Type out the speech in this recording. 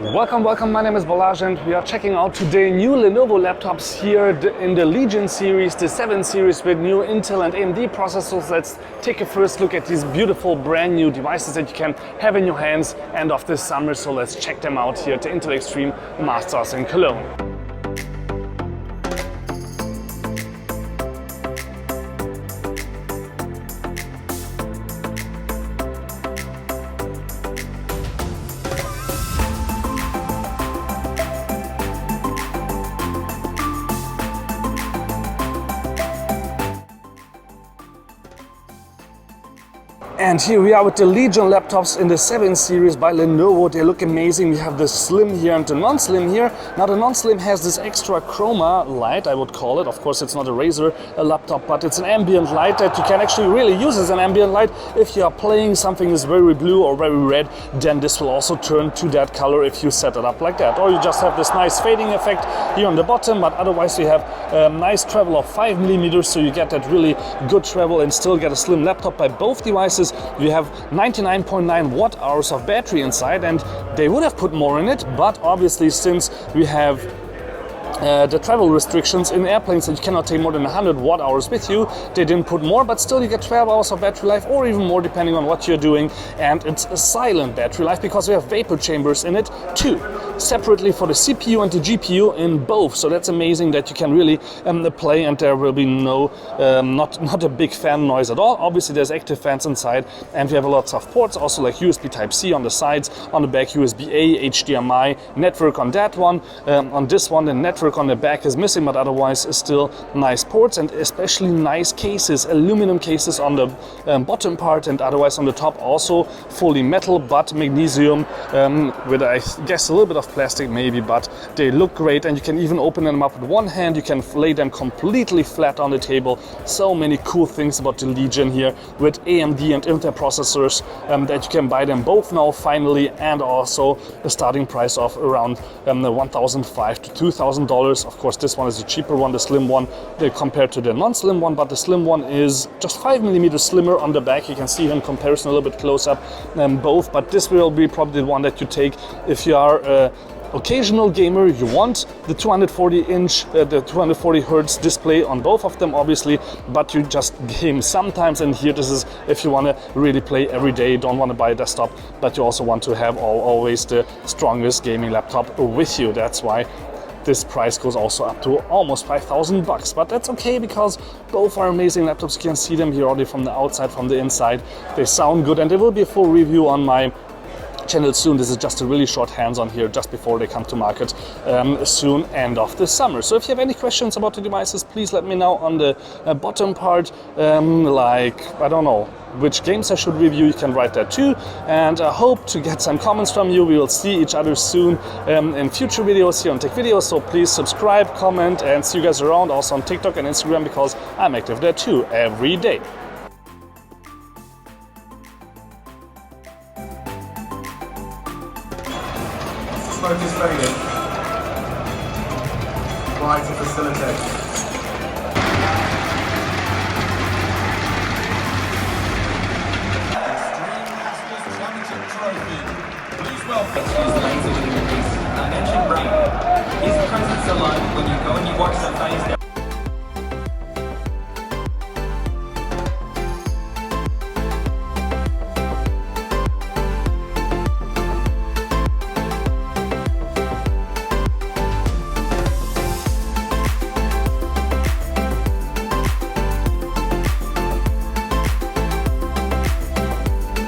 Welcome, my name is Balazs and we are checking out today new Lenovo laptops here in the Legion series, the 7 series with new Intel and AMD processors. Let's take a first look at these beautiful brand new devices that you can have in your hands end of this summer. So let's check them out here at the Intel Extreme Masters in Cologne. And here we are with the Legion laptops in the 7 series by Lenovo. They look amazing. We have the slim here and the non-slim here. Now the non-slim has this extra chroma light, I would call it. Of course it's not a Razer laptop, but it's an ambient light that you can actually really use as an ambient light. If you are playing something is very blue or very red, then this will also turn to that color if you set it up like that. Or you just have this nice fading effect here on the bottom, but otherwise you have a nice travel of 5mm, so you get that really good travel and still get a slim laptop by both devices. You have 99.9 watt hours of battery inside, and they would have put more in it, but obviously since we have the travel restrictions in airplanes that you cannot take more than 100 watt hours with you, they didn't put more, but still you get 12 hours of battery life or even more depending on what you're doing. And it's a silent battery life because we have vapor chambers in it too, separately for the CPU and the GPU in both. So that's amazing that you can really play, and there will be no not a big fan noise at all. Obviously there's active fans inside, and we have lots of ports also, like USB Type-C on the sides, on the back USB-A, HDMI, network on that one. On this one the network on the back is missing, but otherwise still nice ports, and especially nice cases, aluminum cases on the bottom part, and otherwise on the top also fully metal but magnesium with I guess a little bit of plastic maybe, but they look great, and you can even open them up with one hand. You can lay them completely flat on the table. So many cool things about the Legion here with AMD and Intel processors that you can buy them both now finally, and also a starting price of around $1,500 to $2,000. Of course this one is the cheaper one, the slim one, compared to the non-slim one, but the slim one is just 5mm slimmer on the back. You can see in comparison a little bit close up both, but this will be probably the one that you take if you are occasional gamer. You want the 240-inch, the 240 Hertz display on both of them, obviously, but you just game sometimes. And here, this is if you want to really play every day, don't want to buy a desktop, but you also want to have always the strongest gaming laptop with you. That's why this price goes also up to almost $5,000, but that's okay because both are amazing laptops. You can see them here already from the outside, from the inside. They sound good, and there will be a full review on my channel soon. This is just a really short hands-on here just before they come to market soon, end of the summer. So if you have any questions about the devices, please let me know on the bottom part, like I don't know which games I should review. You can write that too, and I hope to get some comments from you. We will see each other soon in future videos here on Tech Video, so please subscribe, comment, and see you guys around also on TikTok and Instagram, because I'm active there too every day. Smoke is fading. Try to facilitate. Extreme Masters Championship Trophy. Please welcome.